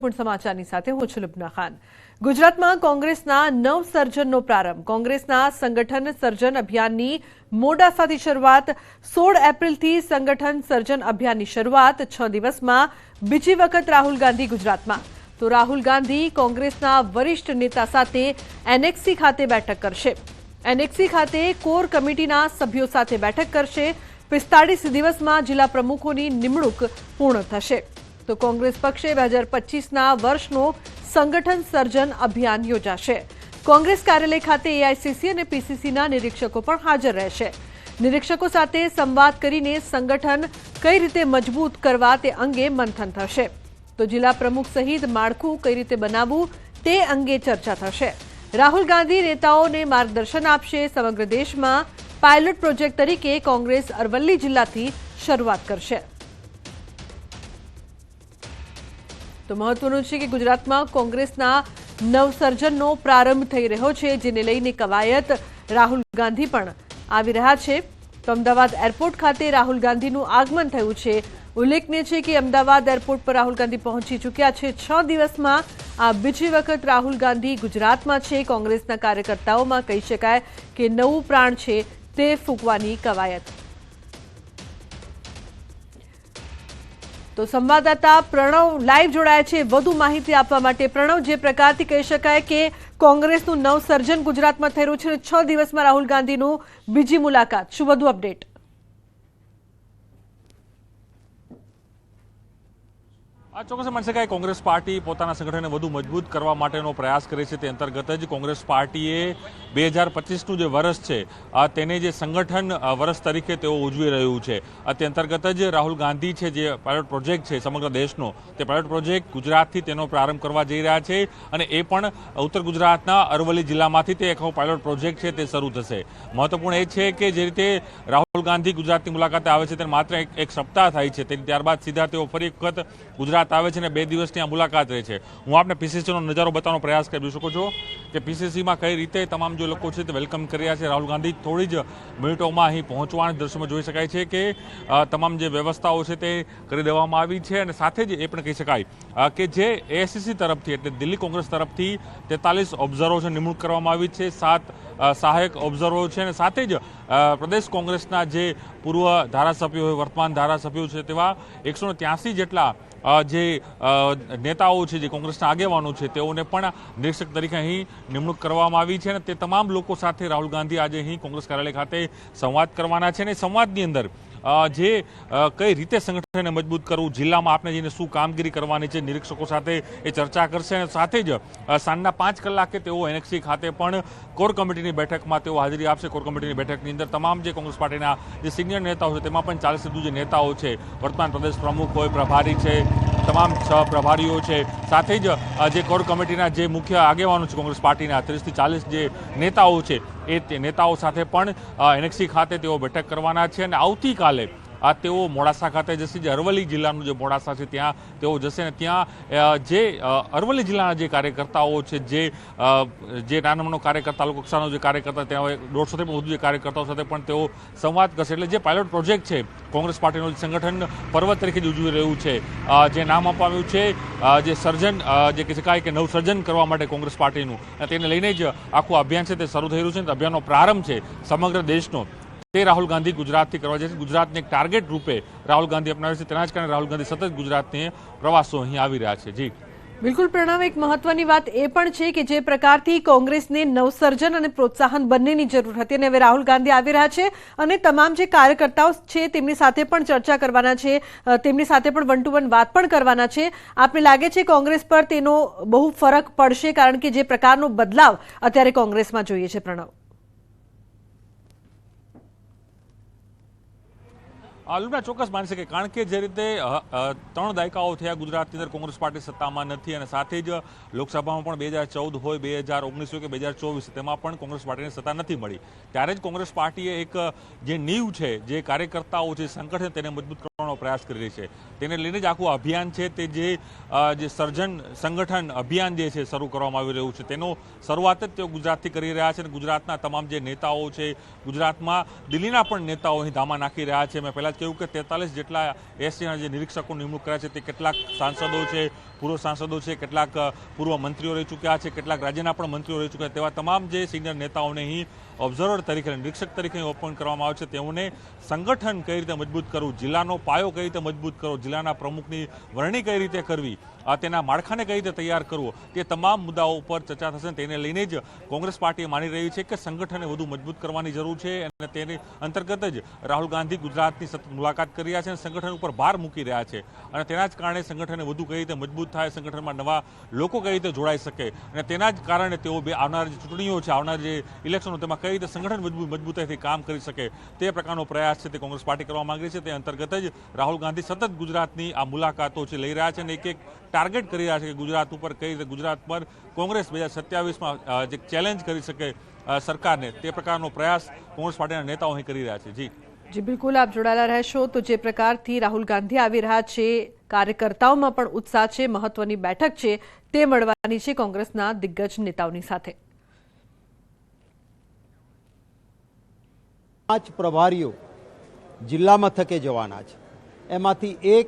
સમાચારની સાથે હું છું લુબના ખાન। ગુજરાતમાં કોંગ્રેસના નવસર્જનનો પ્રારંભ। કોંગ્રેસના સંગઠન સર્જન અભિયાનની મોડાસાથી શરૂઆત। 16 એપ્રિલથી સંગઠન સર્જન અભિયાનની શરૂઆત। 6 દિવસમાં બીજી વખત રાહુલ ગાંધી ગુજરાતમાં। તો રાહુલ ગાંધી કોંગ્રેસના વરિષ્ઠ નેતા સાથે એનેક્સી ખાતે બેઠક કરશે। એનેક્સી ખાતે કોર કમિટીના સભ્યો સાથે બેઠક કરશે। 45 દિવસમાં જિલ્લા પ્રમુખોની નિમણૂક પૂર્ણ થશે। તો કોંગ્રેસ પક્ષે 2025ના વર્ષનો સંગઠન સર્જન અભિયાન યોજાશે। કોંગ્રેસ કાર્યાલય ખાતે એઆઈસીસી અને પીસીસીના નિરીક્ષકો પણ હાજર રહેશે। નિરીક્ષકો સાથે સંવાદ કરીને સંગઠન કઈ રીતે મજબૂત કરવા તે અંગે મંથન થશે। તો જિલ્લા પ્રમુખ સહિત માળખું કઈ રીતે બનાવવું તે અંગે ચર્ચા થશે। રાહુલ ગાંધી નેતાઓને માર્ગદર્શન આપશે। સમગ્ર દેશમાં પાયલોટ પ્રોજેક્ટ તરીકે કોંગ્રેસ અરવલ્લી જિલ્લાથી શરૂઆત કરશે। તો મહત્વનું છે કે ગુજરાતમાં કોંગ્રેસના નવસર્જનનો પ્રારંભ થઈ રહ્યો છે, જેને લઈને કવાયત રાહુલ ગાંધી પણ આવી રહ્યા છે। તો અમદાવાદ એરપોર્ટ ખાતે રાહુલ ગાંધીનું આગમન થયું છે। ઉલ્લેખનીય છે કે અમદાવાદ એરપોર્ટ પર રાહુલ ગાંધી પહોંચી ચૂક્યા છે। 6 દિવસમાં આ બીજી વખત રાહુલ ગાંધી ગુજરાતમાં છે। કોંગ્રેસના કાર્યકર્તાઓમાં કહી શકાય કે નવું પ્રાણ છે તે ફૂંકવાની કવાયત। તો સંવાદદાતા પ્રણવ લાઈવ જોડાયા છે વધુ માહિતી આપવા માટે। પ્રણવ, જે પ્રકારથી કહી શકાય કે કોંગ્રેસનું નવસર્જન ગુજરાતમાં થઈ રહ્યું છે, 6 દિવસમાં રાહુલ ગાંધીનું બીજી મુલાકાત, શું વધુ અપડેટ? ચોક્કસ માની શકાય કોંગ્રેસ પાર્ટી પોતાના સંગઠનને વધુ મજબૂત કરવા માટેનો પ્રયાસ કરે છે। તે અંતર્ગત જ કોંગ્રેસ પાર્ટીએ 2025નું જે વર્ષ છે તેને જે સંગઠન વર્ષ તરીકે તેઓ ઉજવી રહ્યું છે। તે અંતર્ગત જ રાહુલ ગાંધી છે, જે પાયલોટ પ્રોજેક્ટ છે સમગ્ર દેશનો, તે પાયલોટ પ્રોજેક્ટ ગુજરાતથી તેનો પ્રારંભ કરવા જઈ રહ્યા છે। અને એ પણ ઉત્તર ગુજરાતના અરવલ્લી જિલ્લામાંથી તે એક પાયલોટ પ્રોજેક્ટ છે તે શરૂ થશે। મહત્વપૂર્ણ એ છે કે જે રીતે રાહુલ ગાંધી ગુજરાતની મુલાકાતે આવે છે તેને માત્ર એક સપ્તાહ થાય છે, ત્યારબાદ સીધા તેઓ ફરી એક વખત ગુજરાત આવે છે અને 2 દિવસની આ મુલાકાત રહે છે। હું આપને પીસીસીનો નજારો બતાવવાનો પ્રયાસ કરી શકો છો કે પીસીસીમાં કઈ રીતે તમામ જે લોકો છે તે વેલકમ કરી રહ્યા છે। રાહુલ ગાંધી થોડી જ મિનિટોમાં અહીં પહોંચવાના દ્રશ્યોમાં જોઈ શકાય છે કે તમામ જે વ્યવસ્થાઓ છે તે કરી દેવામાં આવી છે। અને સાથે જ એ પણ કહી શકાય કે જે એઆઈસીસી તરફથી એટલે દિલ્હી કોંગ્રેસ તરફથી 43 ઓબ્ઝર્વરોની નિમણૂક કરવામાં આવી છે, 7 સહાયક ઓબ્ઝર્વરો છે અને સાથે જ પ્રદેશ કોંગ્રેસના જે પૂર્વ ધારાસભ્યો હોય, વર્તમાન ધારાસભ્યો છે તેવા 183 જેટલા જે નેતાઓ છે, જે કોંગ્રેસના આગેવાનો છે, તેઓને પણ નિરીક્ષક તરીકે અહીં નિમણૂક કરવામાં આવી છે। અને તે તમામ લોકો સાથે રાહુલ ગાંધી આજે અહીં કોંગ્રેસ કાર્યાલય ખાતે સંવાદ કરવાના છે। અને સંવાદની અંદર જે કઈ રીતે સંગઠનને મજબૂત કરવું, જિલ્લામાં આપણે જઈને શું કામગીરી કરવાની છે, નિરીક્ષકો સાથે એ ચર્ચા કરશે। અને સાથે જ સાંજના 5 કલાકે તેઓ એનેક્સી ખાતે પણ કોર કમિટીની બેઠકમાં તેઓ હાજરી આપશે। કોર કમિટીની બેઠકની અંદર તમામ જે કોંગ્રેસ પાર્ટીના જે સિનિયર નેતાઓ છે તેમાં પણ 40 સુધી જે નેતાઓ છે, વર્તમાન પ્રદેશ પ્રમુખ હોય, પ્રભારી છે, તમામ 6 પ્રભારીઓ છે, સાથે જ જે કોર કમિટીના જે મુખ્ય આગેવાનો છે કોંગ્રેસ પાર્ટીના 30 થી 40 જે નેતાઓ છે એ નેતાઓ સાથે પણ એનેક્સી ખાતે તેઓ બેઠક કરવાના છે। અને આવતીકાલે તેઓ મોડાસા ખાતે જશે, જે અરવલ્લી જિલ્લાનું જે મોડાસા છે ત્યાં તેઓ જશે। અને ત્યાં જે અરવલ્લી જિલ્લાના જે કાર્યકર્તાઓ છે, જે નાનો નાનો કાર્યકર્તા, તાલુકા કક્ષાનો જે કાર્યકર્તા, ત્યાં 150થી પણ વધુ જે કાર્યકર્તાઓ સાથે પણ તેઓ સંવાદ કરશે। એટલે જે પાયલોટ પ્રોજેક્ટ છે કોંગ્રેસ પાર્ટીનું સંગઠન પર્વ તરીકે ઉજવી રહ્યું છે, જે નામ આપવામાં આવ્યું છે જે સર્જન, જે કહી શકાય કે નવસર્જન કરવા માટે કોંગ્રેસ પાર્ટીનું, તેને લઈને જ આખું અભિયાન છે તે શરૂ થઈ રહ્યું છે। અભિયાનનો પ્રારંભ છે સમગ્ર દેશનો તે રાહુલ ગાંધી ગુજરાતથી કરવા જાય છે। ગુજરાતને એક ટાર્ગેટ રૂપે રાહુલ ગાંધી અપનાવે છે, તેના જ કારણે રાહુલ ગાંધી સતત ગુજરાતને પ્રવાસો અહીં આવી રહ્યા છે। જી બિલકુલ પ્રણવ, એક મહત્વની વાત એ પણ છે કે જે પ્રકારથી કોંગ્રેસને નવસર્જન અને પ્રોત્સાહન બંનેની જરૂર હતી અને હવે રાહુલ ગાંધી આવી રહ્યા છે અને તમામ જે કાર્યકર્તાઓ છે તેમની સાથે પણ ચર્ચા કરવાના છે, તેમની સાથે પણ 1 to 1 વાત પણ કરવાના છે। આપને લાગે છે કોંગ્રેસ પર તેનો બહુ ફરક પડશે, કારણ કે જે પ્રકારનો બદલાવ અત્યારે કોંગ્રેસમાં જોઈએ છે? પ્રણવ, લુબના ચોક્કસ માની શકે, કારણ કે જે રીતે 3 દાયકાઓ થયા ગુજરાતની અંદર કોંગ્રેસ પાર્ટી સત્તામાં નથી અને સાથે જ લોકસભામાં પણ 2014 હોય, 2019 હોય કે 2024 તેમાં પણ કોંગ્રેસ પાર્ટીને સત્તા નથી મળી। ત્યારે જ કોંગ્રેસ પાર્ટીએ એક જે નીવ છે, જે કાર્યકર્તાઓ છે, સંગઠન તેને મજબૂત કરવાનો પ્રયાસ કરી રહી છે। તેને લઈને જ આખું અભિયાન છે તે જે સર્જન સંગઠન અભિયાન જે છે શરૂ કરવામાં આવી રહ્યું છે, તેનો શરૂઆત જ તેઓ ગુજરાતથી કરી રહ્યા છે। અને ગુજરાતના તમામ જે નેતાઓ છે, ગુજરાતમાં દિલ્હીના પણ નેતાઓ અહીં ધામા નાખી રહ્યા છે। મેં પહેલાં કહ્યું કે 43 જેટલા એસટીના જે નિરીક્ષકો નિમણૂક કર્યા છે, તે કેટલાક સાંસદો છે, પૂર્વ સાંસદો છે, કેટલાક પૂર્વ મંત્રીઓ રહી ચૂક્યા છે, કેટલાક રાજ્યના પણ મંત્રીઓ રહી ચૂક્યા, તેવા તમામ જે સિનિયર નેતાઓને અહીં ઓબ્ઝર્વર તરીકે, નિરીક્ષક તરીકે ઓપન કરવામાં આવે છે. તેઓને સંગઠન કઈ રીતે મજબૂત કરવું, જિલ્લાનો પાયો કઈ રીતે મજબૂત કરવો, જિલ્લાના પ્રમુખની વરણી કઈ રીતે કરવી, તેના માળખાને કઈ રીતે તૈયાર કરવો, તે તમામ મુદ્દાઓ ઉપર ચર્ચા થશે. તેને લઈને જ કોંગ્રેસ પાર્ટી માની રહી છે કે સંગઠનને વધુ મજબૂત કરવાની જરૂર છે અને તેની અંતર્ગત જ રાહુલ ગાંધી ગુજરાતની સતત મુલાકાત કરી રહ્યા છે અને સંગઠન ઉપર ભાર મૂકી રહ્યા છે અને તેના જ કારણે સંગઠનને વધુ કઈ રીતે મજબૂત થાય, સંગઠનમાં નવા લોકો કઈ રીતે જોડાઈ શકે અને તેના જ કારણે તેઓ આવનાર જે ચૂંટણીઓ છે, આવનાર જે ઇલેક્શનો, તેમાં કઈ રીતે સંગઠન મજબૂતાઈથી કામ કરી શકે તે પ્રકારનો પ્રયાસ છે તે કોંગ્રેસ પાર્ટી કરવા માંગે છે. તે અંતર્ગત જ રાહુલ ગાંધી સતત ગુજરાતની આ મુલાકાતો છે લઈ રહ્યા છે અને એક ટાર્ગેટ કરી રહ્યા છે કે ગુજરાત ઉપર કઈ રીતે, ગુજરાત પર કોંગ્રેસ 2027માં જે ચેલેન્જ કરી શકે સરકારને, તે પ્રકારનો પ્રયાસ કોંગ્રેસ પાર્ટીના નેતાઓ અહીં કરી રહ્યા છે. જી બિલકુલ, આપ જોડાયેલા રહેશો. તો જે પ્રકારથી રાહુલ ગાંધી આવી રહ્યા છે, કાર્યકર્તાઓમાં પણ ઉત્સાહ છે, મહત્વની બેઠક છે તે મળવાની છે કોંગ્રેસના દિગ્ગજ નેતાઓની સાથે. 5 પ્રભારીઓ જિલ્લા મથકે જવાના છે. એમાંથી એક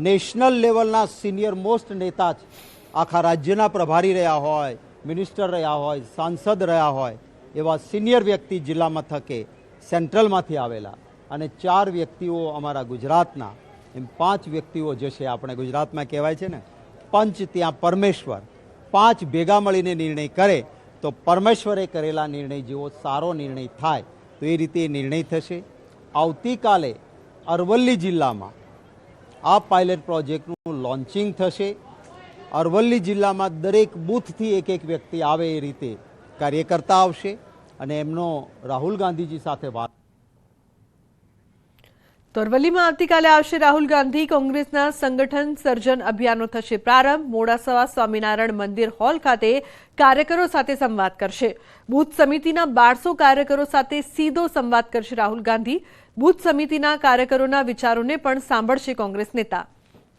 નેશનલ લેવલના સિનિયર મોસ્ટ નેતા છે, આખા રાજ્યના પ્રભારી રહ્યા હોય, મિનિસ્ટર રહ્યા હોય, સાંસદ રહ્યા હોય, એવા સિનિયર વ્યક્તિ જિલ્લા મથકે સેન્ટ્રલમાંથી આવેલા અને 4 વ્યક્તિઓ અમારા ગુજરાતના, એમ 5 વ્યક્તિઓ જશે. આપણે ગુજરાતમાં કહેવાય છે ને, પંચ ત્યાં પરમેશ્વર. 5 ભેગા મળીને નિર્ણય કરે તો પરમેશ્વરે કરેલા નિર્ણય જેવો સારો નિર્ણય થાય, તો એ રીતે નિર્ણય થશે. આવતીકાલે અરવલ્લી જિલ્લામાં આ પાયલટ પ્રોજેક્ટનું લોન્ચિંગ થશે. અરવલ્લી જિલ્લામાં દરેક બૂથથી એક વ્યક્તિ આવે એ રીતે કાર્યકર્તા આવશે અને એમનો રાહુલ ગાંધીજી સાથે વાત. તો અરવલ્લીમાં આવતીકાલે આવશે રાહુલ ગાંધી. કોંગ્રેસના સંગઠન સર્જન અભિયાનનો થશે પ્રારંભ. મોડાસા સ્વામિનારાયણ મંદિર હોલ ખાતે કાર્યકરો સાથે સંવાદ કરશે. બૂથ સમિતિના 1200 કાર્યકરો સાથે સીધો સંવાદ કરશે રાહુલ ગાંધી. બૂથ સમિતિના કાર્યકરોના વિચારોને પણ સાંભળશે કોંગ્રેસ નેતા.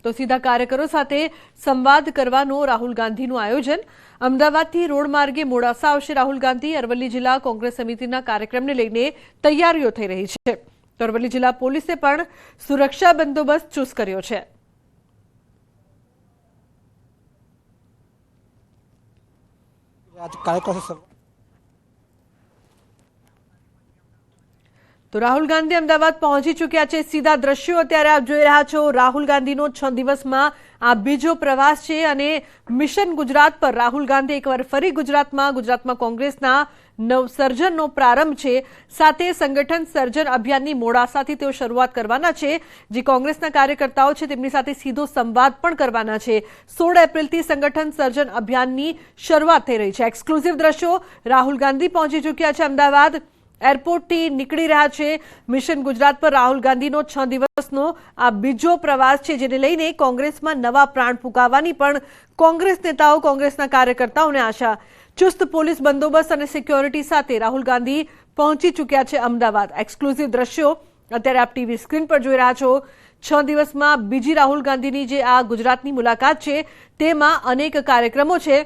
તો સીધા કાર્યકરો સાથે સંવાદ કરવાનો રાહુલ ગાંધીનું આયોજન. અમદાવાદથી રોડ માર્ગે મોડાસા આવશે રાહુલ ગાંધી. અરવલ્લી જિલ્લા કોંગ્રેસ સમિતિના કાર્યક્રમને લઈને તૈયારીઓ થઈ રહી છે. તો અરવલ્લી જિલ્લા પોલીસે પણ સુરક્ષા બંદોબસ્ત ચુસ્ત કર્યો છે. તો રાહુલ ગાંધી અમદાવાદ પહોંચી ચૂક્યા છે. સીધા દ્રશ્યો અત્યારે આપ જોઈ રહ્યા છો. રાહુલ ગાંધીનો 6 દિવસમાં આ બીજો પ્રવાસ છે અને મિશન ગુજરાત પર રાહુલ ગાંધી એકવાર ફરી ગુજરાતમાં કોંગ્રેસના નવસર્જનનો પ્રારંભ છે. સાથે સંગઠન સર્જન અભિયાનની મોડાસાથી તેઓ શરૂઆત કરવાના છે. જે કોંગ્રેસના કાર્યકર્તાઓ છે તેમની સાથે સીધો સંવાદ પણ કરવાના છે. 16 એપ્રિલથી સંગઠન સર્જન અભિયાનની શરૂઆત થઈ રહી છે. એક્સક્લુઝિવ દ્રશ્યો. રાહુલ ગાંધી પહોંચી ચૂક્યા છે અમદાવાદ. એરપોર્ટથી નીકળી રહ્યા છે. મિશન ગુજરાત પર રાહુલ ગાંધીનો 6 દિવસનો આ બીજો પ્રવાસ છે, જેને લઈને કોંગ્રેસમાં નવા પ્રાણ ફૂંકાવવાની પણ કોંગ્રેસ નેતાઓ, કોંગ્રેસના કાર્યકર્તાઓને આશા. ચુસ્ત પોલીસ બંદોબસ્ત અને સિક્યોરિટી સાથે રાહુલ ગાંધી પહોંચી ચૂક્યા છે અમદાવાદ. એક્સક્લુઝિવ દ્રશ્યો અત્યારે આપ ટીવી સ્ક્રીન પર જોઈ રહ્યા છો. 6 દિવસમાં બીજી રાહુલ ગાંધીની જે આ ગુજરાતની મુલાકાત છે તેમાં અનેક કાર્યક્રમો છે,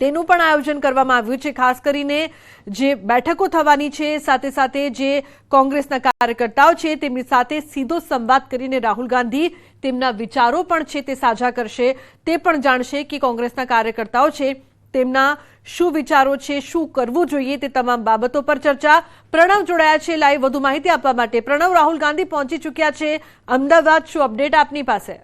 તેનું પણ આયોજન કરવામાં આવ્યું છે. ખાસ કરીને જે બેઠકો થવાની છે, સાથે સાથે જે કોંગ્રેસના કાર્યકર્તાઓ છે તેમની સાથે સીધો સંવાદ કરીને રાહુલ ગાંધી તેમના વિચારો પણ છે તે સાझા કરશે. તે પણ જાણશે કે કોંગ્રેસના કાર્યકર્તાઓ છે તેમના શું વિચારો છે, શું કરવું જોઈએ, તે તમામ બાબતો પર ચર્ચા. પ્રણવ જોડાયા છે લાઈવ વધુ માહિતી આપવા માટે. પ્રણવ, રાહુલ ગાંધી પહોંચી ચૂક્યા છે અમદાવાદ, શું અપડેટ આપની પાસે?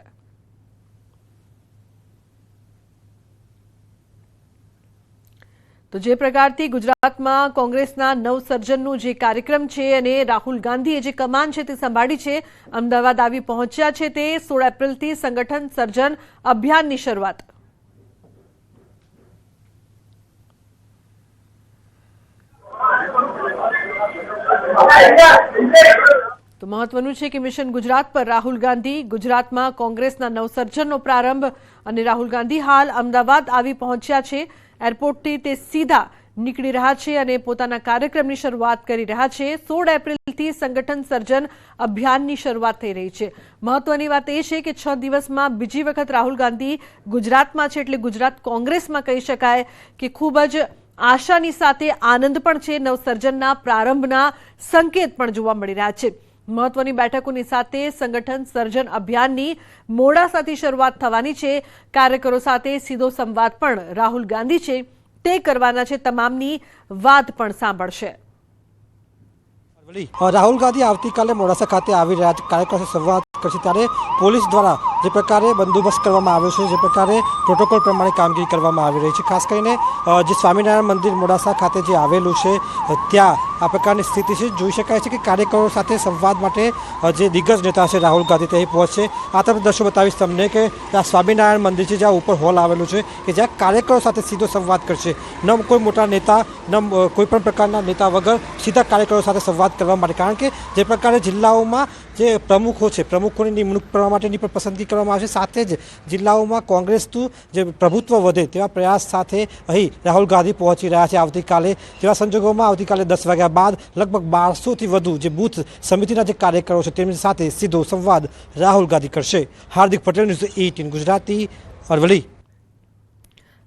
તો જે પ્રકારથી ગુજરાતમાં કોંગ્રેસના નવસર્જનનું જે કાર્યક્રમ છે અને રાહુલ ગાંધીએ જે કમાન છે તે સંભાળી છે, અમદાવાદ આવી પહોંચ્યા છે. તે 16 એપ્રિલથી સંગઠન સર્જન અભિયાનની શરૂઆત. તો મહત્વનું છે કે મિશન ગુજરાત પર રાહુલ ગાંધી, ગુજરાતમાં કોંગ્રેસના નવસર્જનનો પ્રારંભ અને રાહુલ ગાંધી હાલ અમદાવાદ આવી પહોંચ્યા છે. એરપોર્ટથી તે સીધા નીકળી રહ્યા છે અને પોતાના કાર્યક્રમની શરૂઆત કરી રહ્યા છે. 16 એપ્રિલથી સંગઠન સર્જન અભિયાનની શરૂઆત થઈ રહી છે. મહત્વની વાત એ છે કે 6 દિવસમાં બીજી વખત રાહુલ ગાંધી ગુજરાતમાં છે, એટલે ગુજરાત કોંગ્રેસમાં કહી શકાય કે ખૂબ જ આશાની સાથે આનંદ પણ છે. નવસર્જનના પ્રારંભના સંકેત પણ જોવા મળી રહ્યા છે. મહત્વની બેઠકોની સાથે સંગઠન સર્જન અભિયાનની મોડાસાથી શરૂઆત થવાની છે। કાર્યકરો સાથે સીધો સંવાદ પણ રાહુલ ગાંધી છે તે કરવાના છે, તમામની વાત પણ સાંભળશે। રાહુલ ગાંધી આવતીકાલે મોડાસા ખાતે આવી રહ્યા છે, કાર્યકરો સાથે સંવાદ કરશે। ત્યારે પોલીસ દ્વારા જે પ્રકારે બંદોબસ્ત કરવામાં આવ્યો છે, જે પ્રકારે પ્રોટોકોલ પ્રમાણે કામગીરી કરવામાં આવી રહી છે, ખાસ કરીને જે સ્વામિનારાયણ મંદિર મોડાસા ખાતે જે આવેલું છે ત્યાં આ પ્રકારની સ્થિતિ છે। જોઈ શકાય છે કે કાર્યકરો સાથે સંવાદ માટે જે દિગ્ગજ નેતા છે રાહુલ ગાંધી તે અહીં પહોંચશે। આ તરફ દ્રશ્યો બતાવીશ તમને કે આ સ્વામિનારાયણ મંદિર છે, જ્યાં ઉપર હોલ આવેલું છે કે જ્યાં કાર્યકરો સાથે સીધો સંવાદ કરશે। ન કોઈ મોટા નેતા, ન કોઈ પણ પ્રકારના નેતા વગર સીધા કાર્યકરો સાથે સંવાદ કરવા માટે, કારણ કે જે પ્રકારે જિલ્લાઓમાં જે પ્રમુખો છે, પ્રમુખોની નિમણૂક કરવા માટેની પણ પસંદગી કરવામાં આવશે, સાથે જ જિલ્લાઓમાં કોંગ્રેસનું જે પ્રભુત્વ વધે તેવા પ્રયાસ સાથે અહીં રાહુલ ગાંધી પહોંચી રહ્યા છે આવતીકાલે। તેવા સંજોગોમાં આવતીકાલે 10 વાગ્યા બાદ લગભગ 1200થી વધુ જે બૂથ સમિતિના જે કાર્યકરો છે તેમની સાથે સીધો સંવાદ રાહુલ ગાંધી કરશે। હાર્દિક પટેલ, ન્યૂઝ 18 ગુજરાતી, અરવલ્લી।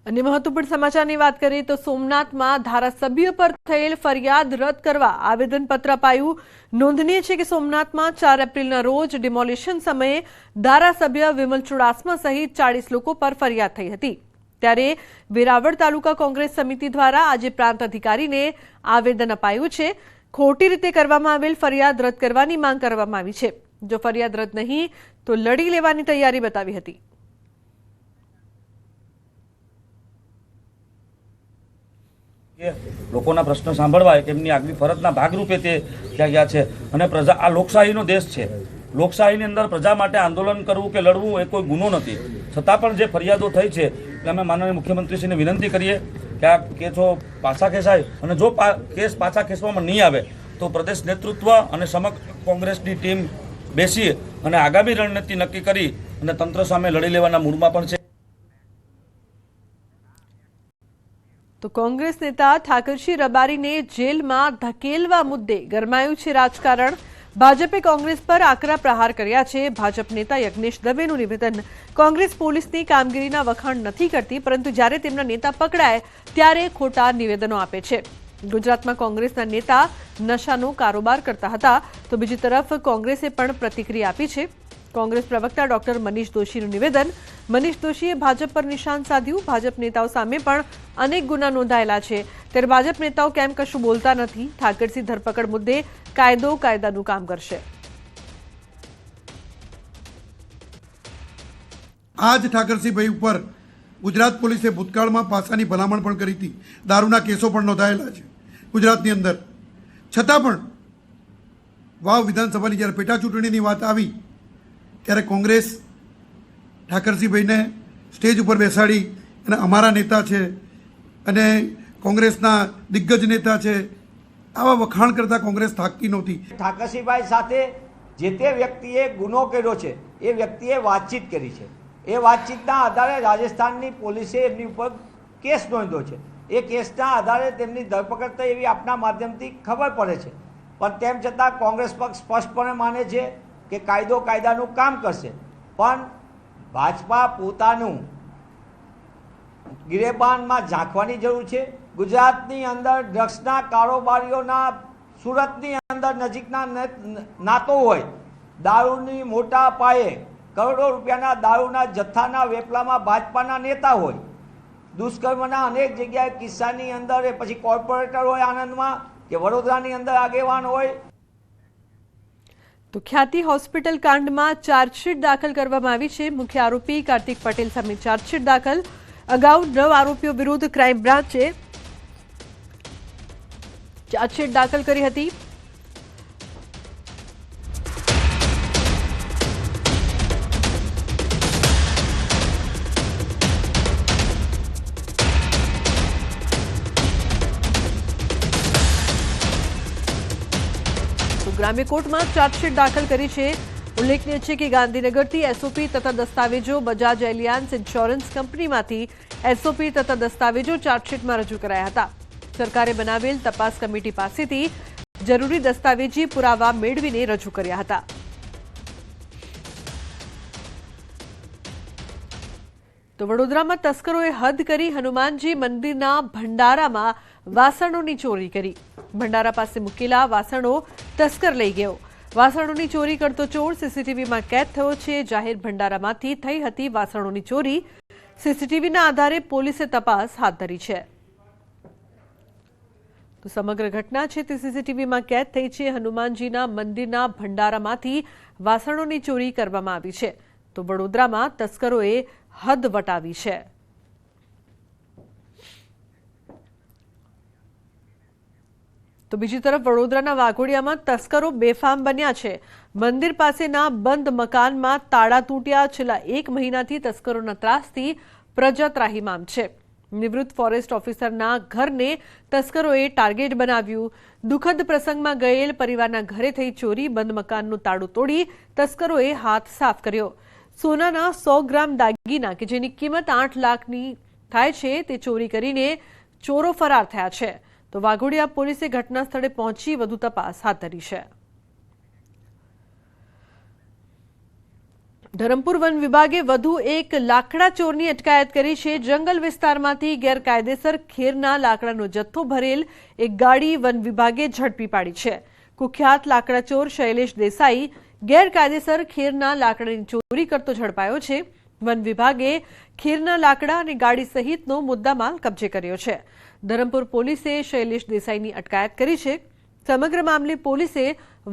અન્ય મહત્વપૂર્ણ સમાચારની વાત કરીએ તો સોમનાથમાં ધારાસભ્ય પર થયેલ ફરિયાદ રદ કરવા આવેદનપત્ર અપાયું। નોંધનીય છે કે સોમનાથમાં 4 એપ્રિલના રોજ ડિમોલિશન સમયે ધારાસભ્ય વિમલ ચુડાસમા સહિત 40 લોકો પર ફરિયાદ થઈ હતી। ત્યારે વેરાવળ તાલુકા કોંગ્રેસ સમિતિ દ્વારા આજે પ્રાંત અધિકારીને આવેદન અપાયું છે। ખોટી રીતે કરવામાં આવેલ ફરિયાદ રદ કરવાની માંગ કરવામાં આવી છે। જો ફરિયાદ રદ નહીં તો લડી લેવાની તૈયારી બતાવી હતી। લોકોના પ્રશ્નો સાંભળવા એમની આગવી ફરજના ભાગરૂપે તે ત્યાં ગયા છે। અને પ્રજા, આ લોકશાહીનો દેશ છે, લોકશાહીની અંદર પ્રજા માટે આંદોલન કરવું કે લડવું એ કોઈ ગુનો નથી, છતાં પણ જે ફરિયાદો થઈ છે એટલે અમે માનનીય મુખ્યમંત્રીશ્રીને વિનંતી કરીએ કે આ કેસો પાછા ખેંચાય, અને જો કેસ પાછા ખેંચવામાં નહીં આવે તો પ્રદેશ નેતૃત્વ અને સમગ્ર કોંગ્રેસની ટીમ બેસી અને આગામી રણનીતિ નક્કી કરી અને તંત્ર સામે લડી લેવાના મૂડમાં પણ છે। તો કોંગ્રેસ નેતા ઠાકરસિંહ રબારીને જેલમાં ધકેલવા મુદ્દે ગરમાયું છે રાજકારણ। ભાજપે કોંગ્રેસ પર આકરા પ્રહાર કર્યા છે। ભાજપ નેતા યજ્ઞેશ દવેનું નિવેદન, કોંગ્રેસ પોલીસની કામગીરીના વખાણ નથી કરતી, પરંતુ જ્યારે તેમના નેતા પકડાય ત્યારે ખોટા નિવેદનો આપે છે। ગુજરાતમાં કોંગ્રેસના નેતા નશાનો કારોબાર કરતા હતા, તો બીજી તરફ કોંગ્રેસે પણ પ્રતિક્રિયા આપી છે। કોંગ્રેસ પ્રવક્તા ડોક્ટર મનીષ દોશીનું નિવેદન, મનીષ દોશીએ ભાજપ પર નિશાન સાધ્યું। ભાજપ નેતાઓ સામે પણ અનેક ગુના નોંધાયેલા છે, ત્યારે ભાજપ નેતાઓ કેમ કશું બોલતા નથી? ઠાકરસિંહ ધરપકડ મુદ્દે કાયદો કાયદાનું કામ કરશે। આજ ઠાકરસિંહભાઈ ઉપર ગુજરાત પોલીસે ભૂતકાળમાં પાસાની ભલામણ પણ કરી હતી, દારૂના કેસો પણ નોંધાયેલા છે ગુજરાતની અંદર, છતાં પણ વાવ વિધાનસભાની જ્યારે પેટા ચૂંટણીની વાત આવી ત્યારે કોંગ્રેસ ઠાકરસિંહભાઈને સ્ટેજ ઉપર બેસાડી અને અમારા નેતા છે અને કોંગ્રેસના દિગ્ગજ નેતા છે આવા વખાણ કરતા કોંગ્રેસ થાકતી નહોતી। ઠાકરસિંહભાઈ સાથે જે તે વ્યક્તિએ ગુનો કર્યો છે એ વ્યક્તિએ વાતચીત કરી છે, એ વાતચીતના આધારે રાજસ્થાનની પોલીસે એમની ઉપર કેસ નોંધ્યો છે। એ કેસના આધારે તેમની ધરપકડ થઈ એવી આપના માધ્યમથી ખબર પડે છે, પણ તેમ છતાં કોંગ્રેસ પક્ષ સ્પષ્ટપણે માને છે કે કાયદો કાયદાનું કામ કરશે, પણ ભાજપા પોતાનું ગિરેબાનમાં ઝાંખવાની જરૂર છે। ગુજરાતની અંદર ડ્રગ્સના કારોબારીઓના, સુરતની અંદર નજીકના નાતો હોય, દારૂની મોટા પાયે કરોડો રૂપિયાના દારૂના જથ્થાના વેપલામાં ભાજપાના નેતા હોય, દુષ્કર્મના અનેક જગ્યાએ કિસ્સાની અંદર, પછી કોર્પોરેટર હોય આણંદમાં કે વડોદરાની અંદર આગેવાન હોય। તો ખ્યાતિ હોસ્પિટલ કાંડમાં ચાર્જશીટ દાખલ કરવામાં આવી છે। મુખ્ય આરોપી કાર્તિક પટેલ સામે ચાર્જશીટ દાખલ। અગાઉ 9 આરોપીઓ વિરુદ્ધ ક્રાઇમ બ્રાન્ચે ચાર્જશીટ દાખલ કરી હતી। ગ્રામ્ય કોર્ટમાં ચાર્જશીટ દાખલ કરી છે। ઉલ્લેખનીય છે કે ગાંધીનગરથી એસઓપી તથા દસ્તાવેજો બજાજ એલિયાન્સ ઇન્સ્યોરન્સ કંપનીમાંથી એસઓપી તથા દસ્તાવેજો ચાર્જશીટમાં રજૂ કરાયા હતા। સરકારે બનાવેલ તપાસ કમિટી પાસેથી જરૂરી દસ્તાવેજી પુરાવા મેળવીને રજૂ કર્યા હતા। તો વડોદરામાં તસ્કરોએ હદ કરી હનુમાનજી મંદિરના ભંડારામાં વાસણોની ચોરી કરી। ભંડારા પાસે મૂકેલા વાસણો તસ્કર લઈ ગયો। વાસણોની ચોરી કરતો ચોર સીસીટીવીમાં કેદ થયો છે. જાહેર ભંડારામાંથી થઈ હતી વાસણોની ચોરી. સીસીટીવીના આધારે પોલીસે તપાસ હાથ ધરી છે. તો સમગ્ર ઘટના છે તે સીસીટીવીમાં કેદ થઈ છે. હનુમાનજીના મંદિરના ભંડારામાંથી વાસણોની ચોરી કરવામાં આવી છે. તો વડોદરામાં તસ્કરોએ હદ વટાવી છે. તો બીજી તરફ વડોદરાના વાઘોડિયામાં તસ્કરો બેફામ બન્યા છે. મંદિર પાસેના બંધ મકાનમાં તાળા તૂટ્યા. છેલ્લા 1 મહિનાથી તસ્કરોના ત્રાસથી પ્રજા ત્રાહિમામ છે. નિવૃત્ત ફોરેસ્ટ ઓફિસરના ઘરને તસ્કરોએ ટાર્ગેટ બનાવ્યું. દુઃખદ પ્રસંગમાં ગયેલ પરિવારના ઘરે થઈ ચોરી. બંધ મકાનનું તાળું તોડી તસ્કરોએ હાથ સાફ કર્યો. સોનાના 100 ગ્રામ દાગીના કે જેની કિંમત 8 લાખની થાય છે તે ચોરી કરીને ચોરો ફરાર થયા છે. તો વાઘોડિયા પોલીસે ઘટના સ્થળે પહોંચી વધુ તપાસ હાથ ધરી છે. ધરમપુર વન વિભાગે વધુ એક લાકડા ચોરની અટકાયત કરી છે. જંગલ વિસ્તારમાંથી ગેરકાયદેસર ખેરના લાકડાનો જથ્થો ભરેલ એક ગાડી વન વિભાગે ઝડપી પાડી છે. કુખ્યાત લાકડા ચોર શૈલેષ દેસાઈ ગેરકાયદેસર ખેરના લાકડાની ચોરી કરતો ઝડપાયો છે. વન વિભાગે ખેરના લાકડા અને ગાડી સહિતનો મુદ્દામાલ કબજે કર્યો છે. ધરમપુર પોલીસે શૈલેષ દેસાઈની અટકાયત કરી છે. સમગ્ર મામલે પોલીસે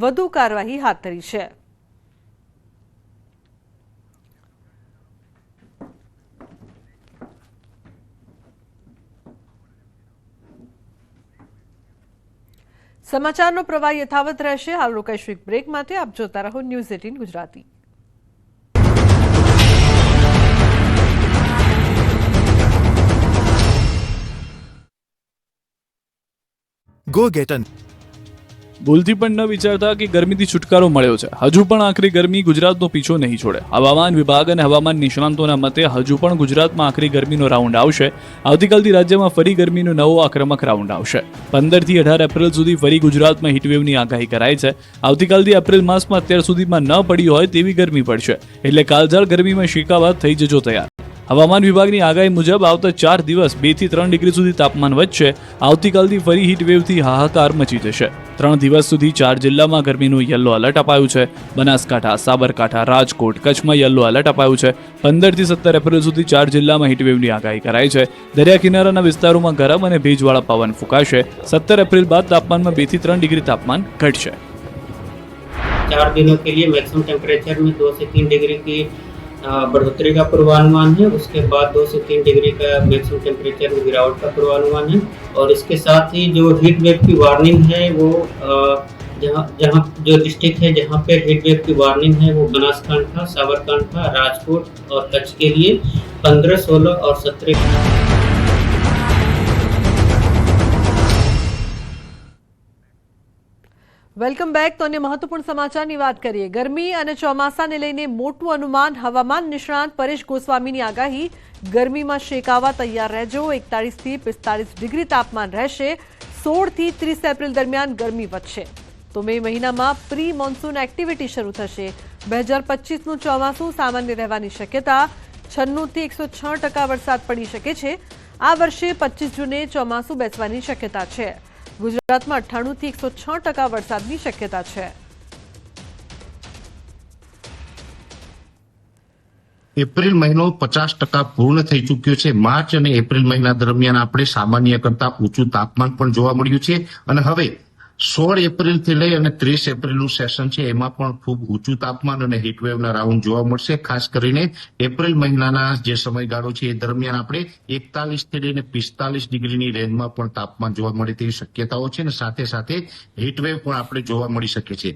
વધુ કાર્યવાહી હાથ ધરી છે. સમાચારનો પ્રવાહ યથાવત રહેશે. હાલ રોકાઈશું એક બ્રેક માટે. આપ જોતા રહો news 18 Gujarati. Go get an ભૂલથી પણ ન વિચારતા કે ગરમીથી છુટકારો મળ્યો છે. હજુ પણ આખરી ગરમી ગુજરાતનો પીછો નહીં છોડે. હવામાન વિભાગ અને હવામાન નિષ્ણાંતોના મતે હજુ પણ ગુજરાતમાં આખરી ગરમીનો રાઉન્ડ આવશે. આવતીકાલથી રાજ્યમાં ફરી ગરમીનો નવો આક્રમક રાઉન્ડ આવશે. 15 થી 18 એપ્રિલ સુધી ફરી ગુજરાતમાં હીટવેવની આગાહી કરાઈ છે. આવતીકાલથી એપ્રિલ માસમાં અત્યાર સુધીમાં ન પડી હોય તેવી ગરમી પડશે. એટલે કાળઝાળ ગરમીમાં શેકાવા થઈ જજો તૈયાર. હવામાન વિભાગની આગાહી મુજબ આવતા 4 દિવસ 2 થી 3 ડિગ્રી સુધી તાપમાન વધશે. આવતીકાલથી ફરી હીટવેવથી હાહાકાર મચી જશે. 3 દિવસ સુધી 4 જિલ્લામાં ગરમીનું યલો એલર્ટ અપાયું છે. બનાસકાંઠા, સાબરકાંઠા, રાજકોટ, કચ્છમાં યલો એલર્ટ અપાયું છે. 15 થી 17 એપ્રિલ સુધી 4 જિલ્લામાં હીટવેવની આગાહી કરાઈ છે. દરિયા કિનારાના વિસ્તારોમાં ગરમ અને ભેજવાળા પવન ફૂંકાશે. 17 एप्रैल बाद तापमान में 2 થી 3 डिग्री तापमान घटશે. 4 दिनों के लिए मैक्सिमम टेम्परेचर में 2 से 3 डिग्री की बढ़ोतरी का पूर्वानुमान है. उसके बाद 2 से 3 डिग्री का मैक्सिमम टेम्परेचर में गिरावट का पूर्वानुमान है. और इसके साथ ही जो हीट वेव की वार्निंग है वो जहाँ जो डिस्ट्रिक्ट है जहाँ पे हीट वेव की वार्निंग है वो बनासकांठा, साबरकांठा, राजकोट और कच्छ के लिए 15, 16 और 17. Welcome back. તો અન્ય મહત્વપૂર્ણ સમાચારની વાત કરીએ. ગરમી અને ચોમાસાને લઈને મોટું અનુમાન. હવામાન નિષ્ણાંત પરેશ ગોસ્વામીની આગાહી. ગરમીમાં શેકાવા તૈયાર રહેજો. 41 થી 45 ડિગ્રી તાપમાન રહેશે. 16 થી 30 એપ્રિલ દરમિયાન ગરમી વધશે. તો મે મહિનામાં પ્રી મોન્સૂન એક્ટિવિટી શરૂ થશે. 2025નું ચોમાસું સામાન્ય રહેવાની શક્યતા. 96 થી 106% વરસાદ પડી શકે છે. આ વર્ષે 25 જૂને ચોમાસું બેસવાની શક્યતા છે. ગુજરાતમાં 98 થી 106% વરસાદની શક્યતા છે. એપ્રિલ મહિનો 50% પૂર્ણ થઈ ચૂક્યો છે. માર્ચ અને એપ્રિલ મહિના દરમિયાન આપણે સામાન્ય કરતા ઊંચું તાપમાન પણ જોવા મળ્યું છે. અને હવે 16 એપ્રિલથી લઈ અને 30 એપ્રિલનું સેશન છે એમાં પણ ખૂબ ઊંચું તાપમાન અને હીટવેવના રાઉન્ડ જોવા મળશે. ખાસ કરીને એપ્રિલ મહિનાના જે સમયગાળો છે એ દરમિયાન આપણે 41 થી લઈને 45 ડિગ્રીની રેન્જમાં પણ તાપમાન જોવા મળે તેવી શક્યતાઓ છે. અને સાથે સાથે હીટવેવ પણ આપણે જોવા મળી શકે છે.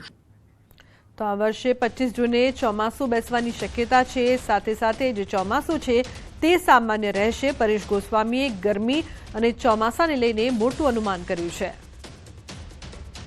તો આ વર્ષે 25 જૂને ચોમાસું બેસવાની શક્યતા છે. સાથે સાથે જે ચોમાસું છે તે સામાન્ય રહેશે. પરેશ ગોસ્વામીએ ગરમી અને ચોમાસાને લઈને મોટું અનુમાન કર્યું છે.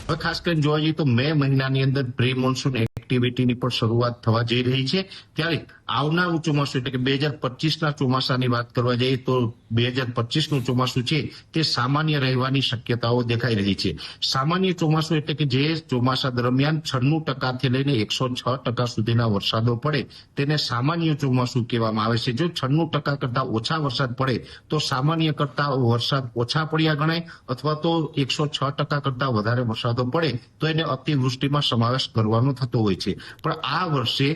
હવે ખાસ કરીને જોવા જઈએ તો મે મહિનાની અંદર પ્રી મોન્સૂન એક્ટિવિટીની પણ શરૂઆત થવા જઈ રહી છે. ત્યારે આવનારું ચોમાસું એટલે કે 2025ના ચોમાસાની વાત કરવા જઈએ તો 2025નું ચોમાસું છે તે સામાન્ય રહેવાની શક્યતાઓ દેખાઈ રહી છે. સામાન્ય ચોમાસું એટલે કે જે ચોમાસા દરમિયાન 96% લઈને 106% સુધીના વરસાદો પડે તેને સામાન્ય ચોમાસું કહેવામાં આવે છે. જો 96% કરતા ઓછા વરસાદ પડે તો સામાન્ય કરતા વરસાદ ઓછા પડ્યા ગણાય, અથવા તો 106% કરતા વધારે વરસાદો પડે તો એને અતિવૃષ્ટિમાં સમાવેશ કરવાનો થતો હોય છે. પણ આ વર્ષે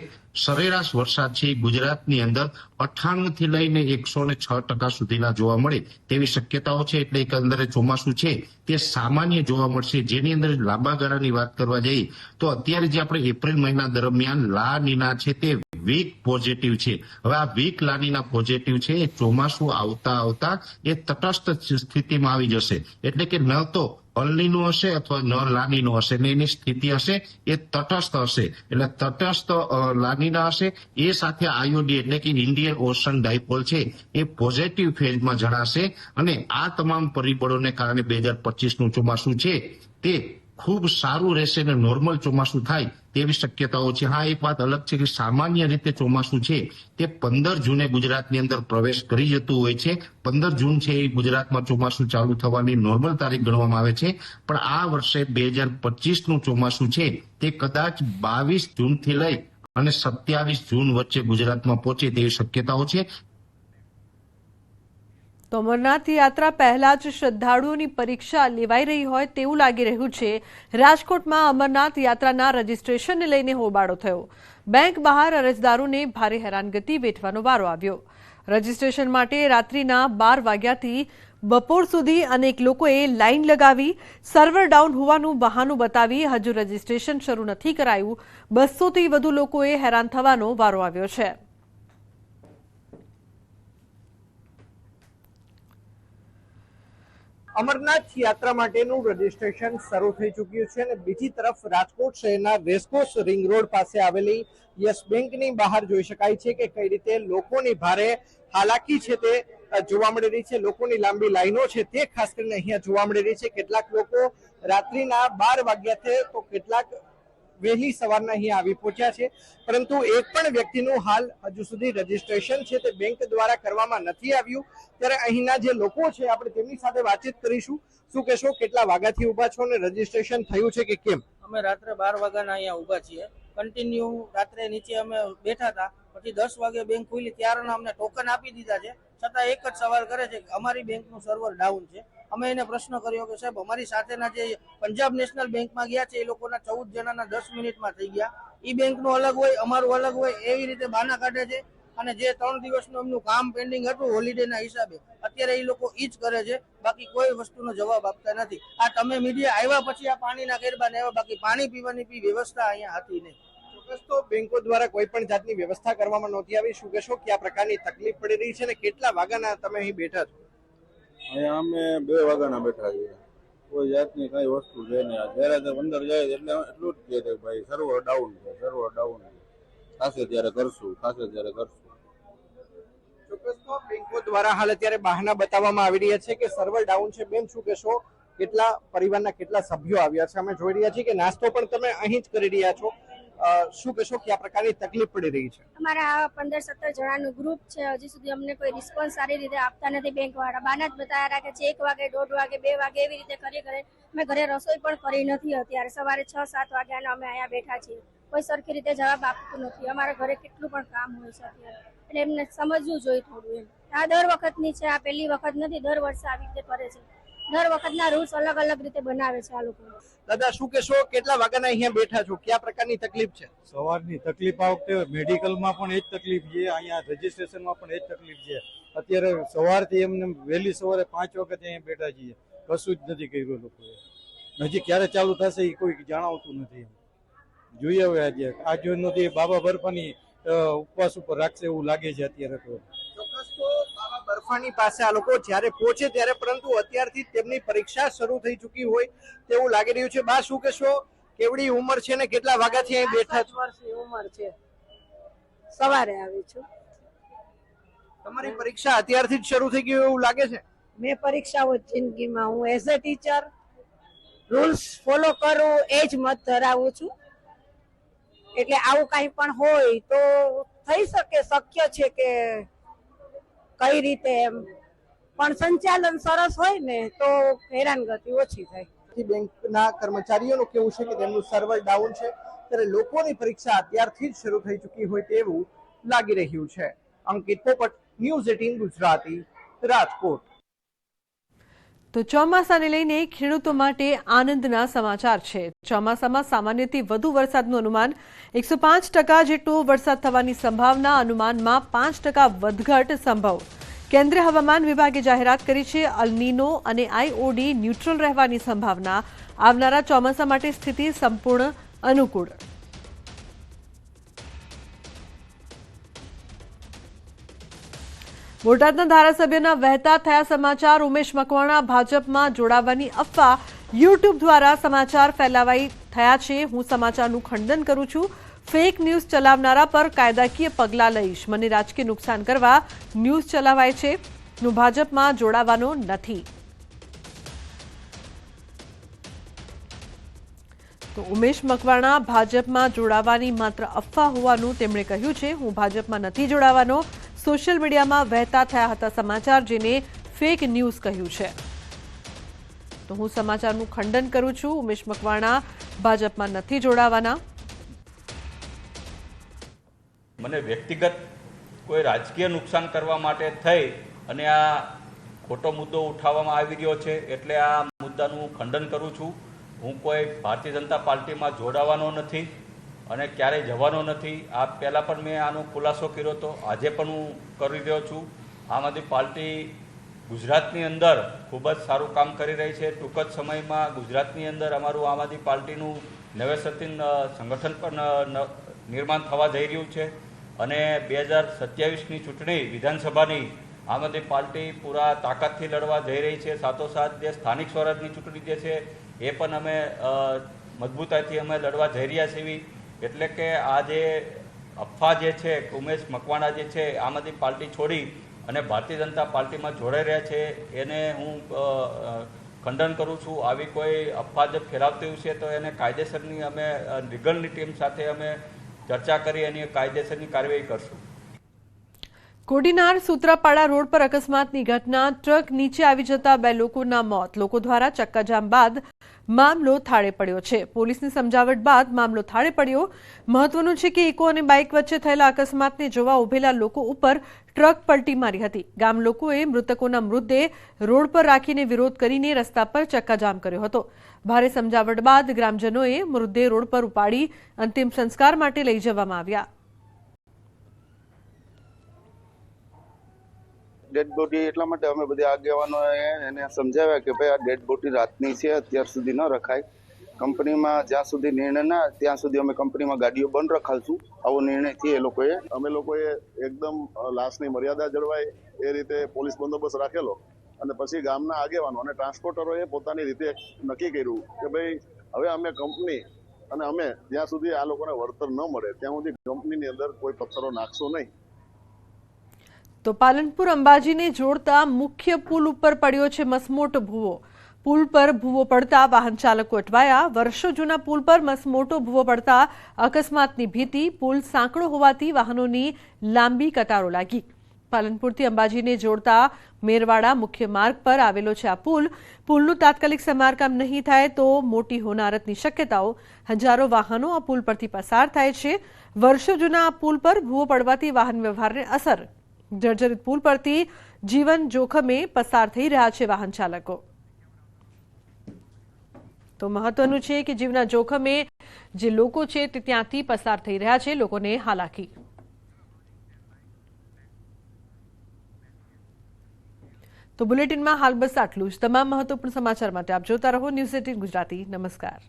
સરેરાશ વરસાદ છે ગુજરાતની અંદર 98 થી લઈને 106% સુધીના જોવા મળે તેવી શક્યતાઓ છે. એટલે એકંદરે ચોમાસું છે તે સામાન્ય જોવા મળશે. જેની અંદર લાંબા ગાળાની વાત કરવા જઈએ તો અત્યારે જે આપણે એપ્રિલ મહિના દરમિયાન લા નીના છે તે વીક પોઝિટિવ છે. હવે આ વીક લાનીના પોઝિટિવ છે એ ચોમાસું આવતા એ તટસ્થ સ્થિતિમાં આવી જશે. એટલે કે ન તો અલનીનો હશે અથવા ન લાનીનો હશે, ને એની સ્થિતિ હશે એ તટસ્થ હશે. એટલે તટસ્થ લાનીના હશે એ સાથે આઈઓડી એટલે કે ઇન્ડિયન ઓશન ડાયપોલ છે એ પોઝિટિવ ફેઝમાં જણાશે. અને આ તમામ પરિબળોને કારણે 2025નું ચોમાસું છે તે ખૂબ સારું રહેશે અને નોર્મલ ચોમાસું થાય તેવી શક્યતાઓ છે. હા, એક વાત અલગ છે કે સામાન્ય રીતે ચોમાસું છે તે 15 જૂને ગુજરાતની અંદર પ્રવેશ કરી જતું હોય છે. 15 જૂન છે એ ગુજરાતમાં ચોમાસું ચાલુ થવાની નોર્મલ તારીખ ગણવામાં આવે છે. પણ આ વર્ષે 2025નું ચોમાસું છે તે કદાચ 22 જૂનથી લઈ અને 27 જૂન વચ્ચે ગુજરાતમાં પહોંચે તેવી શક્યતાઓ છે. તો અમરનાથ યાત્રા પહેલા જ શ્રદ્ધાળુઓની પરીક્ષા લેવાઈ રહી હોય તેવું લાગી રહ્યું છે. રાજકોટમાં અમરનાથ યાત્રાના રજીસ્ટ્રેશનને લઈને હોબાળો થયો. બેંક બહાર અરજદારોને ભારે હેરાનગતિ વેઠવાનો વારો આવ્યો. રજીસ્ટ્રેશન માટે રાત્રિના 12 વાગ્યાથી બપોર સુધી અનેક લોકોએ લાઇન લગાવી. સર્વર ડાઉન હોવાનું બહાનું બતાવી હજુ રજીસ્ટ્રેશન શરૂ નથી કરાયું. 200થી વધુ લોકોએ હેરાન થવાનો વારો આવ્યો છે. અમરનાથ યાત્રા માટેનું રજીસ્ટ્રેશન શરૂ થઈ ચૂક્યું છે અને બીજી તરફ રાજકોટ શહેરના રેસકોર્સ રિંગ રોડ પાસે આવેલી યસ બેંકની બહાર જોઈ શકાય છે કે કઈ રીતે લોકોની ભારે હાલાકી છે તે જોવા મળી રહી છે. લોકોની લાંબી લાઈનો છે તે ખાસ કરીને અહીંયા જોવા મળી રહી છે. કેટલાક લોકો રાત્રિના 12 વાગ્યાથી તો કેટલાક વહેલી સવારના અહીંયા આવી પહોંચ્યા છે, પરંતુ એક પણ વ્યક્તિનું હાલ હજુ સુધી રજીસ્ટ્રેશન છે તે બેંક દ્વારા કરવામાં નથી આવ્યું. ત્યારે અહીંના જે લોકો છે આપણે તેમની સાથે વાતચીત કરીશું. શું કહેશો, કેટલા વાગ્યાથી ઉભા છો અને રજીસ્ટ્રેશન થયું છે કે કેમ? અમે રાત્રે 12 વાગ્યાના અહીંયા ઉભા છીએ. કન્ટિન્યુ રાત્રે નીચે અમે બેઠા હતા, પછી 10 વાગે બેંક ખુલી ત્યારના અમને ટોકન આપી દીધા છે. છતાં એક જ સવાલ કરે છે કે અમારી બેંકનું સર્વર ડાઉન છે. અમે એને પ્રશ્ન કર્યો કે સાહેબ અમારી સાથેના જે પંજાબ નેશનલ બેંકમાં ગયા છે એ લોકોના 14 જણાના 10 મિનિટમાં થઈ ગયા. ઈ બેંકનું અલગ હોય, અમારું અલગ હોય, એવી રીતે બહાના કાઢે છે. અને જે 3 દિવસનું એમનું કામ પેન્ડિંગ હતું હોલિડેના હિસાબે અત્યારે એ લોકો ઈ જ કરે છે, બાકી કોઈ વસ્તુનો જવાબ આપતા નથી. આ તમે મીડિયા આવ્યા પછી આ પાણીના ગરબા ને આવ્યા, બાકી પાણી પીવાની વ્યવસ્થા અહીંયા હતી નહીં. ચોક્કસ તો બેંકો દ્વારા કોઈ પણ જાતની વ્યવસ્થા કરવામાં નહોતી આવી. શું કહેશો, કયા પ્રકારની તકલીફ પડી રહી છે અને કેટલા વાગ્યાના તમે અહીં બેઠા છો? અહીંયા અમે 2 વાગ્યાના બેઠા છીએ. કોઈ જાતની કઈ વસ્તુ છે નહીં. જયારે અંદર જાય એટલે એટલું જ કહે છે ભાઈ સર્વર ડાઉન છે, સર્વર ડાઉન છે, થશે ત્યારે કરશું, થશે ત્યારે કરશું. ચોક્કસ તો બેંકો દ્વારા હાલ અત્યારે બહાના બતાવવામાં આવી રહ્યા છે કે સર્વર ડાઉન છે. બેન, શું કહેશો, કેટલા પરિવારના કેટલા સભ્યો આવ્યા છે? અમે જોઈ રહ્યા છીએ કે નાસ્તો પણ તમે અહીં જ કરી રહ્યા છો. શું કહેશો, કયા પ્રકારની તકલીફ પડી રહી છે? અમારા 15-17 જણાનું ગ્રુપ છે. હજી સુધી અમને કોઈ રિસ્પોન્સ સારી રીતે આપતા નથી. બેંક વાળા બાના જ બતાવ્યા રાખે છે. 1 વાગે, 1:30 વાગે, 2 વાગે એવી રીતે કરી અમે ઘરે રસોઈ પણ કરી નથી. અત્યારે સવારે 6-7 વાગ્યાના અમે અહીંયા બેઠા છીએ. કોઈ સરખી રીતે જવાબ આપતું નથી. અમારા ઘરે કેટલું પણ કામ હોય છે અત્યારે, એટલે એમને સમજવું જોઈએ થોડું એમ. આ દર વખતની છે, આ પહેલી વખત નથી. દર વર્ષે આવી રીતે કરે છે. દર વખતના રૂલ્સ અલગ અલગ રીતે બનાવે છે આ લોકો. દાદા, શું કહેશો, કેટલા વાગ્યાના અહીંયા બેઠા છો? કયા પ્રકારની તકલીફ છે? સવારની તકલીફ આ વખતે મેડિકલમાં પણ એ જ તકલીફ છે, અહીંયા રજીસ્ટ્રેશનમાં પણ એ જ તકલીફ છે. અત્યારે સવારથી એમને વહેલી સવારે 5 વાગ્યાથી અહીંયા બેઠા છીએ, કશું જ નથી કર્યું લોકોએ. હજી ક્યારે ચાલુ થશે એ કોઈ જણાવતું નથી. જોઈએ હવે આજે નથી બાબા બરફાની ઉપવાસ ઉપર રાખશે એવું લાગે છે અત્યારે તો. ચોક્કસ તો બાબા બરફાની પાસે આ લોકો જ્યારે પહોંચે ત્યારે, પરંતુ અત્યારથી તેમની પરીક્ષા શરૂ થઈ ચૂકી હોય તેવું લાગી રહ્યું છે. બા, શું કહેશો, કેવડી ઉંમર છે ને કેટલા વાગ્યાથી અહીં બેઠા છો? 5 વર્ષની ઉંમર છે. સવારે આવી છું. તમારી પરીક્ષા અત્યારથી જ શરૂ થઈ ગઈ એવું લાગે છે? મેં પરીક્ષાઓ જિંદગીમાં હું as a teacher rules follow કરું એ જ મત ધરાવું છું. એટલે આવું કંઈ પણ હોય તો થઈ શકે શક્ય છે કે કઈ રીતે એમ, પણ સંચાલન સરસ હોય ને તો હેરાનગતિ ઓછી થાય. બેંકના કર્મચારીઓનું કેવું છે કે તેમનું સર્વર ડાઉન છે, ત્યારે લોકોની પરીક્ષા અત્યારથી જ શરૂ થઈ ચૂકી હોય તેવું લાગી રહ્યું છે. અંકિત પોપટ, ન્યૂઝ 18 ગુજરાતી, રાજકોટ. તો ચોમાસાને લઈને ખેડૂતો માટે આનંદના સમાચાર છે. ચોમાસામાં સામાન્યથી વધુ વરસાદનું અનુમાન, 105% જેટલો વરસાદ થવાની સંભાવના, અનુમાનમાં 5% વધઘટ સંભવ. કેન્દ્રીય હવામાન વિભાગે જાહેરાત કરી છે અલ નીનો અને આઈઓડી ન્યુટ્રલ રહેવાની સંભાવના. આવનારા ચોમાસા માટે સ્થિતિ સંપૂર્ણ અનુકૂળ. બોટાદના ધારાસભ્યના વહેતા થયા સમાચાર. ઉમેશ મકવાણા ભાજપમાં જોડાવાની અફવા યુટ્યુબ દ્વારા સમાચાર ફેલાવાઈ થયા છે. હું સમાચારનું ખંડન કરું છું. ફેક ન્યૂઝ ચલાવનારા પર કાયદાકીય પગલાં લઈશ. મને રાજકીય નુકસાન કરવા ન્યૂઝ ચલાવાય છે. હું ભાજપમાં જોડાવાનો નથી. તો ઉમેશ મકવાણા ભાજપમાં જોડાવાની માત્ર અફવા હોવાનું તેમણે કહ્યું છે. હું ભાજપમાં નથી જોડાવાનો. સોશિયલ મીડિયામાં વહેતા થયા હતા સમાચાર, જેને ફેક ન્યૂઝ કહ્યું છે. તો હું સમાચારનું ખંડન કરું છું. ઉમેશ મકવાણા ભાજપમાં નથી જોડાવાના. મને વ્યક્તિગત કોઈ રાજકીય નુકસાન કરવા માટે થઈ અને આ ખોટો મુદ્દો ઉઠાવવામાં આવી રહ્યો છે, એટલે આ મુદ્દાનું ખંડન કરું છું. હું કોઈ ભારતીય જનતા પાર્ટીમાં જોડાવાનો નથી અને ક્યારેય જવાનો નથી. આ પહેલાં પણ મેં આનો ખુલાસો કર્યો હતો, આજે પણ હું કરી રહ્યો છું. આમ આદમી પાર્ટી ગુજરાતની અંદર ખૂબ જ સારું કામ કરી રહી છે. ટૂંક જ સમયમાં ગુજરાતની અંદર અમારું આમ આદમી પાર્ટીનું નવેસરથી સંગઠન પણ નિર્માણ થવા જઈ રહ્યું છે અને 2027ની ચૂંટણી વિધાનસભાની આમ આદમી પાર્ટી પૂરા તાકાતથી લડવા જઈ રહી છે. સાથોસાથ જે સ્થાનિક સ્વરાજની ચૂંટણી જે છે એ પણ અમે મજબૂતાઈથી અમે લડવા જઈ રહ્યા છીએ. એટલે કે આ જે અફવા જે છે, ઉમેશ મકવાણા જે છે આમ આદમી પાર્ટી છોડી અને ભારતીય જનતા પાર્ટીમાં જોડાઈ રહ્યા છે, એને હું ખંડન કરું છું. આવી કોઈ અફવા જો ફેલાવતી છે તો એને કાયદેસરની અમે લીગલની ટીમ સાથે અમે ચર્ચા કરી એની કાયદેસરની કાર્યવાહી કરશું. કોડીનાર સૂત્રાપાડા રોડ પર અકસ્માતની ઘટના. ટ્રક નીચે આવી જતા 2 લોકોના મોત. લોકો દ્વારા ચક્કાજામ બાદ મામલો થાળે પડ્યો છે. પોલીસની સમજાવટ બાદ મામલો થાળે પડ્યો. મહત્વનું છે કે ઇકો અને બાઇક વચ્ચે થયેલા અકસ્માતને જોવા ઉભેલા લોકો ઉપર ટ્રક પલટી મારી હતી. ગામ લોકોએ મૃતકોના મૃતદેહ રોડ પર રાખીને વિરોધ કરીને રસ્તા પર ચક્કાજામ કર્યો હતો. ભારે સમજાવટ બાદ ગ્રામજનોએ મૃતદેહ રોડ પર ઉપાડી અંતિમ સંસ્કાર માટે લઈ જવામાં આવ્યા. ડેડ બોડી એટલા માટે અમે બધા આગેવાનો એને સમજાવ્યા કે ભાઈ આ ડેડ બોડી રાતની છે, અત્યાર સુધી ન રખાય. કંપનીમાં જ્યાં સુધી નિર્ણય ના ત્યાં સુધી અમે કંપનીમાં ગાડીઓ બંધ રખાવશું, આવો નિર્ણય છે એ લોકોએ. અમે લોકોએ એકદમ લાશની મર્યાદા જળવાય એ રીતે પોલીસ બંદોબસ્ત રાખેલો અને પછી ગામના આગેવાનો અને ટ્રાન્સપોર્ટરોએ પોતાની રીતે નક્કી કર્યું કે ભાઈ હવે અમે કંપની અને અમે જ્યાં સુધી આ લોકોને વળતર ન મળે ત્યાં સુધી કંપનીની અંદર કોઈ પથ્થરો નાખશો નહીં. તો પાલનપુર અંબાજીને જોડતા મુખ્ય પુલ ઉપર પડ્યો છે મસમોટો ભૂવો. પુલ પર ભૂવો પડતા વાહન ચાલકો અટવાયા. વર્ષો જૂના પુલ પર મસમોટો ભૂવો પડતા અકસ્માતની ભીતિ. પુલ સાંકડો હોવાથી વાહનોની લાંબી કતારો લાગી. પાલનપુરથી અંબાજીને જોડતા મેરવાડા મુખ્ય માર્ગ પર આવેલો છે આ પુલ. પુલનું તાત્કાલિક સમારકામ નહીં થાય તો મોટી હોનારતની શક્યતાઓ. હજારો વાહનો આ પુલ પરથી પસાર થાય છે. વર્ષો જૂના આ પુલ પર ભૂવો પડવાથી વાહન વ્યવહારને અસર. જર્જરિત પુલ પરથી જીવન જોખમે પસાર થઈ રહ્યા છે વાહન ચાલકો. તો મહત્વનું છે કે જીવના જોખમે જે લોકો છે તે ત્યાંથી પસાર થઈ રહ્યા છે, લોકોને હાલાકી. તો બુલેટિનમાં હાલ બસ આટલું જ. તમામ મહત્વપૂર્ણ સમાચાર માટે આપ જોતા રહો ન્યૂઝ 18 ગુજરાતી. નમસ્કાર.